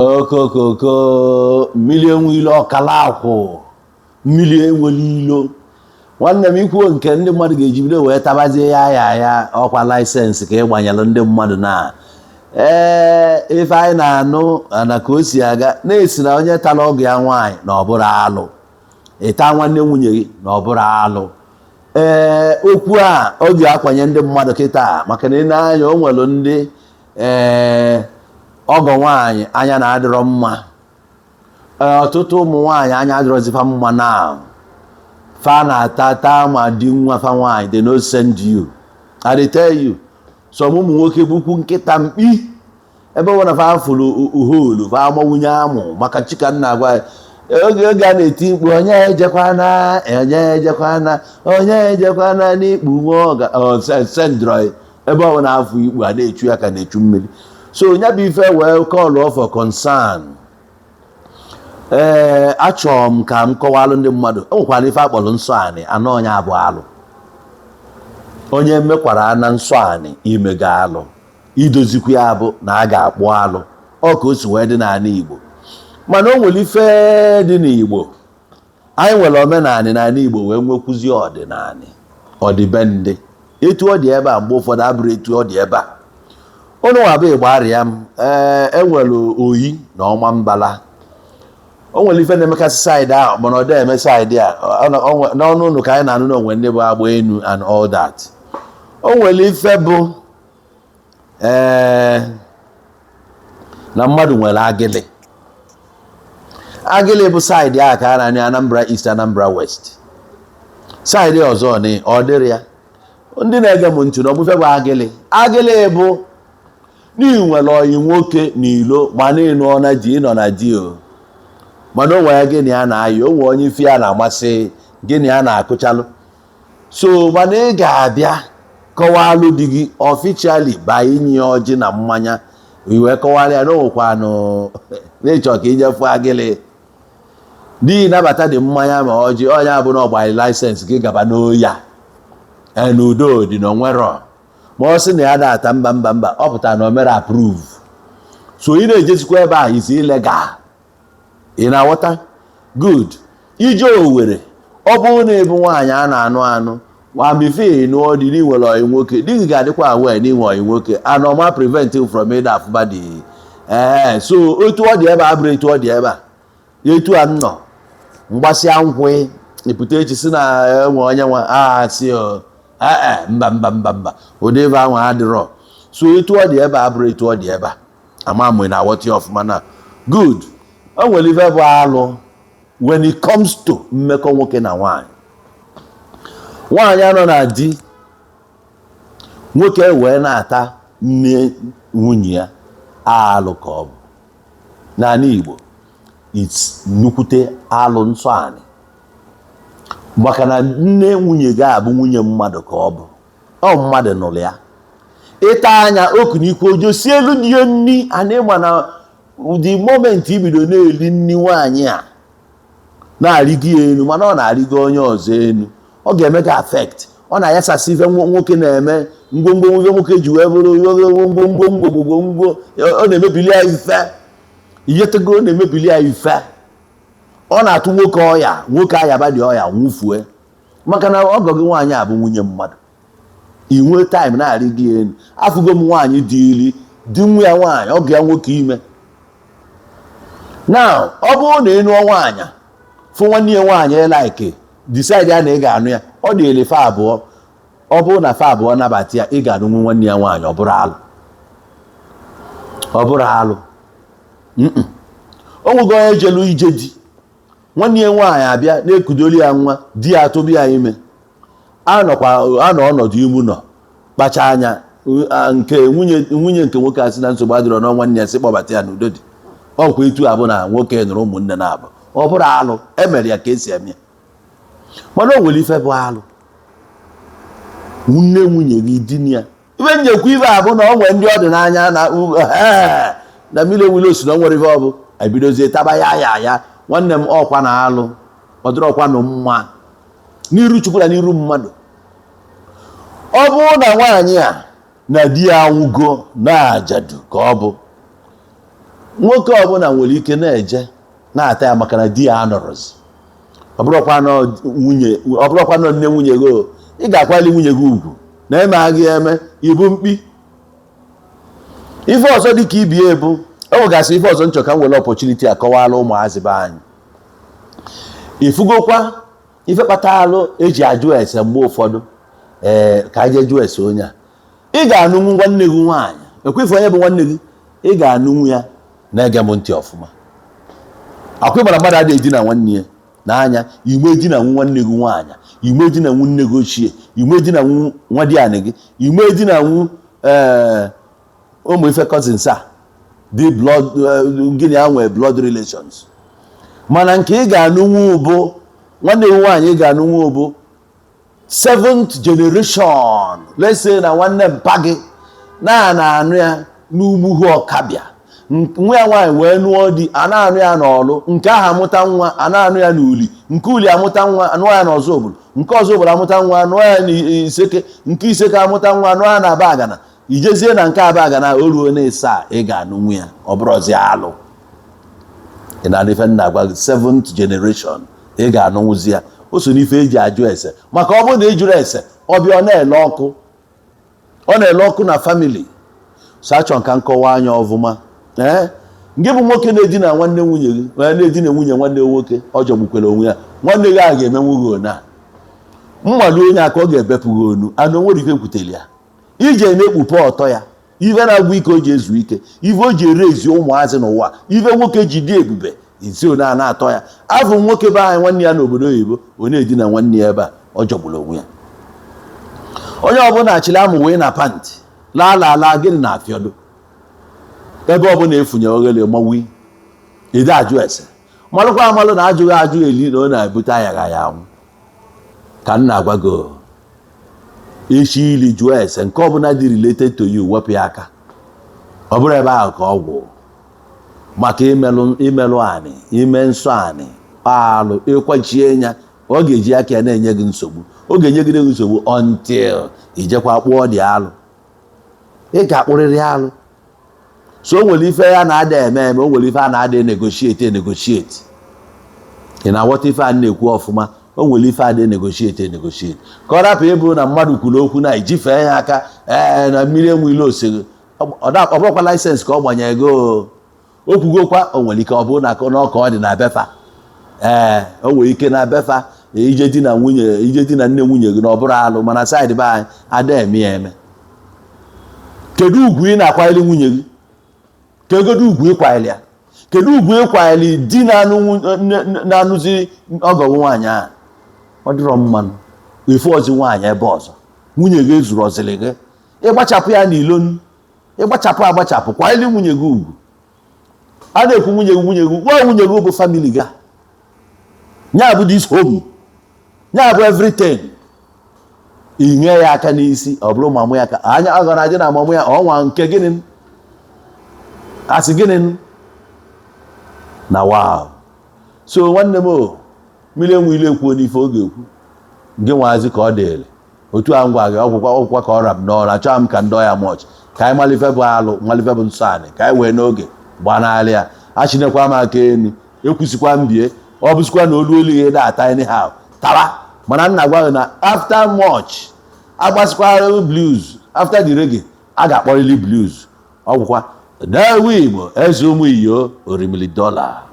okokoko Mmirienweiro Okalakwu Mmirienweiro nwanne m ikwuo nke ndị mmadụ ga-eji bido wee tabazie ya ọkwa laịsensị ka ị gbanyelụ ndị mmadụ na ife anyị na-anụ ana ka o si aga na-esi na onye tara ọgụ ya nwaanyị na ọ bụrụ alụ ịta nwanne nwunye gị na ọ bụrụ alụ okwu a ọ ga-akwanye ndị mmadụ kịta maka na ị na-anya o nwere ndị ọgọ nwaanyị anya na-adịrọ mma ọtụtụ ụmụ nwaanyị anya adịrọzifa mma na fa na-ata ma di nwa fa nwaanyị they no send you I dey tell you some ụmụ nwoke bukwu nkịta mkpi ebe ọ na fa fụrụ uholu fa amawunye amụ maka chika nna agwa oge ga na-eti mkpu onye ejekwana n'ikpu nwa ọga sendroi ebe ọ na-afụ ikpu a na-echu ya ka na-echu mmiri so onye bụ ife wee call for concern achọrọ m ka m kọwalụ ndị mmadụ o nwekwara ife akpọrọ nsọ anị anọ onye abụ alụ onye mekwara na nsọ anị imega alụ idozikwu ya bụ na a ga-akpụ alụ ọ ka o si wee dị n'ala Igbo mana o nwere ife dị n'Igbo anyị nwere omenanị n'ala Igbo wee nwekwuzi ọdịnanị ọdịbendị etu ọ dị ebe a mgbe ụfọdụ abụrụ etu ọ dị ebe a ụnụ wabụ Igbo arịa m enwere oyi na ọma mbala o nwere ife na-emekasị saịdị ahụ mana ọ dị eme saịdị a n'ọnụ ụnụ ka anyị na-anụ n'onwe ndị bụ agba enu and all that o nwere ife bụ na mmadụ nwere agịlị agịlị bụ saịdị ahụ ka a na-anụ Anambra East Anambra West saịdị ọzọ ni ọ dịrị ya ndị na-ege m ntị na ọbụfe bụ agịlị bụ n'ihi nwere oyi nwoke n'ilo ma na-enu ọna ji ịnọ na di o mana o nwere gịnị a na-ayị o nwere onye ife ya na-amasị gịnị a na-akụchalụ so mana ị ga-abịa kọwalụ di gị ọficially ba inye ọjị na mmanya iwe kọwara ya na onwekwanụ na-ịchọ ka ijefu agịlị di nabata dị mmanya ma ọjị onye abụ na ọgbara laịsensị gị gaba n'oya n'udo dị na onwero ma ọ sị na ya na-ata mba ọ pụtara na o mere approve so ị na-ejezikwa ebe a is illegal ị na-aghọta good ije Owerri ọ bụrụ na ebu nwaanyị a na-anụ wamife nụọ dị n'inwere ọyị nwoke dị gị ga-adịkwa aware n'inwe ọyị nwoke anọma prevent you from ịda afụba dị so otu ọ dị ebe a bụrụ etu ọ dị ebe a etu a nọ mgbasịa nkwụ ịpụta echi si na enwe onye nwa si mba ụdị ebe ahụ adịrọ so etu ọ dị ebe a bụrụ etu ọ dị ebe a ama mgbe na aghọta ọfụma na good o nwere ife bụ alụ when it comes to mmekọ nwoke na nwaanyị nwaanyị anọ na di nwoke wee na-ata nne nwunye ya alụ ka ọ bụ n'ala Igbo it's nnukwute alụ nsọ anị maka na nne nwunye ga-abụ nwunye mmadụ ka ọ bụ ọ mmadụ nụrụ ya ịta anya okunikwu ojo si elu dị ya nni ana ịma na the moment ibido na-eli nni nwaanyị a na-arịgo ya elu mana ọ na-arịgo onye ọzọ elu ọ ga-eme ka affect ọ na-ayasasị ife nwoke na-eme ngwongwo nwoke ji wee bụrụ ngwongwo ọ na-emebili ya ife iyetego ọ na-emebili ya ife ọ na-atụ nwoke ọya nwoke ayaba dị ọya nwụfue maka na ọgọ gị nwaanyị a bụ nwunye mmadụ inwe time na-arịgo ya elu afụgo m nwaanyị dị ili di nwa ya nwaanyị ọgọ ya nwoke ime now ọ bụrụ na ịnụọ nwaanyị fụ nwanne ya nwaanyị like decide ya na ị ga-anụ ya ọ dị ele fa abụọ ọ bụrụ na fa abụọ nabata ya ị ga-anụ nwanne ya nwaanyị ọ bụrụ alụ o nwego onye jelu ije di nwanne ya nwaanyị abịa na-ekudoli ya nwa di ya atụbi ya ime anọ ọnọdụ imu nọ kpacha anya nke nwunye nke nwoke asị na nsogbu adịrọ na nwanne ya sị kpọbata ya n'udo dị ọkwa etu abụ na nwoke nụrụ ụmụnne na-abụ ọ bụrụ alụ emere ya ka esi eme ya mana o nwere ife bụ alụ nne nwunye gị di ya ife njekwa ife abụ na ọ nwere ndị ọdịnanya na Mmirienweiro si na ọ nwere ife ọ bụ ebidozie taba ya nwanne m ọkwa na alụ ọ dịrọkwa nụ mma n'iru Chukwu na n'iru mmadụ ọ bụrụ na nwaanyị a na di ya anwụgo na ajadu ka ọ bụ nwoke ọbụla nwere ike na-eje na-ata ya maka na di ya anọrọzi. Ọ bụrụkwa nọ nne nwunye gị, ị ga-akwali nwunye gị ugwu na eme agị eme ibu mkpi. Ife ọzọ dị ka ibie bụ o nwegasị ife ọzọ nchọ ka m were opportunity akọwala ụmụazị be anyị. Ifugokwa ife kpatalụ eji ajụ ese mgbe ụfọdụ ka aje jụọ ese onye a. Ị ga-anụnwu nwanne gị nwaanyị, ekwefe onye bụ nwanne gị, ị ga-anụnwu ya na-ege m ntị ọfụma. Akwa ịgbara mmadụ adịghị edina nwanne ya n'anya, igbe edina nwanne gị nwaanyị, igbe edina nne gị ochie, igbe edina nwa di anị gị, igbe edina ụmụ ife cousins a dị blood gịnị a nwee blood relations. Mana nke ị ga-anụnwu bụ nwanne gị nwaanyị, ị ga-anụnwu bụ 7th generation. Let's say na nwanne mpa gị na-anụ ya n'ugwu Ọkabịa, nwa ya nwaanyị wee nụọ di, a na-anụ ya n'ọlụ, nke ahụ amụta nwa, a na-anụ ya n'uli, nke uli amụta nwa, anụ ya n'ọzọ obodo, nke ọzọ obodo amụta nwa, anụ ya n'Iseke, nke Iseke amụta nwa, anụ ya na Abagana. Ijezie na nke Abagana o ruo na-esa, ị ga-anụnwu ya, ọ bụrụzi alụ. Ị na-anụ ife nna gwa gị 7th generation, ị ga-anụnwuzi ya. O so n'ife eji ajụ ese, maka ọ bụrụ na ejuru ese ọbịa ọ na-ele ọkụ na family. So achọ nka nkọwa anya ọfụma. Nke bụ nwoke na-edina nwanne nwunye gị, na-edina nwunye nwanne nwoke, ọ jọgbukwere onwe ya, nwanne gị a ga-emenwu gị ona mmadụ onye aka ọ ga-ebepụ gị onu, anụ nwere ike kwutere ya. Ije na-ekpupe ọtọ ya, ife na-agwụ ike o ji ezu ike, ife o ji ere ezi ụmụazị n'ụwa, ife nwoke ji dị ebube isi ona na-atọ ya. Afọ nwoke be anyị nwanne ya n'obodo oyibo, ọ na-edina nwanne ya ebe a, ọ jọgburu onwe ya. Onye ọbụla achịrị amụ wee na pantị laa gịnị na afịọdụ ebe ọbụla efunye oghere mawi ide ajụ ese malụkwa amalụ na ajụghị ajụ eli na ọ na-ebute ayagha ya anwụ. Ka m na-agwa gị, ishi ili jụọ ese nke ọbụla dị related to you, wepụ ya aka. Ọ bụrụ ebe ahụ ka ọ gwụ maka imelụ anị, ime nsọ anị, alụ ịkwachie ya, ọ ga-eji aka ya na-enye gị nsogbu. Ọ ga-enye gị nsogbu until ijekwa kpụọ dị alụ. Ị ga-akpụrịrị alụ. So o nwere ife ya na-ada eme, o nwere ife a na-ada negotiate. Ị na-aghọta ife a na-ekwu ọfụma. O nwere ife a na-negotiate. Ka ọ rapụ ịbụ na mmadụ kwuru okwu na ijifee ya aka na Mmirienweiro oseghe, ọ bụrụkwa laịsensị ka ọ gbanye ego. O kwugokwa, o nwere ike ọ bụrụ na ọka ọ dị na befa. O nwere ike na befa ije di na nne nwunye gị na ọ bụrụ alụ, mana saịdị be anyị ada eme ya eme. Kedu ugwu ị na-akwanyere nwunye gị? Kedu ugwu ịkwanyere ya? Kedu ugwu ịkwanyere di na-anụzi ọgọ nwaanyị a? Ọ dịrọ mmanụ ife ozi nwaanyị ebe ọzọ, nwunye gị zuru ọzịlị gị, ịgbachapụ ya n'ilonu, ịgbachapụ kwanyere nwunye gị ugwu. A na-ekwu nwunye gị nwa nwunye gị bụ family gị, nya bụ this home, nya bụ everything. Inye ya aka n'isi, ọ bụrụ mamụ ya ka anya ọ gara adị na mamụ ya ọnwa nke gịnị asị gịnị na wow. So nwanne m Mmirienweiro ekwuo n'ife oge ekwu gị nwazi ka ọ dịrị otu a ngwa gị ọgwụkwa ka ọ rab n'ọrụ. Achọghị m ka ndọ ya mọch ka anyị malife bụ alụ, malife bụ nsọ anị, ka anyị wee n'oge gbanarị ya. Achinekwa m aka enu, ekwusikwa mbie, ọ bụsikwa na olu ihe data anyhow tara. Mana nna gwa gị na after much agbasikwara blues, after the reggae a ga-akpọrịrị blues. Ọgwụkwa na Igbo eze ụmụ iyo orimili $.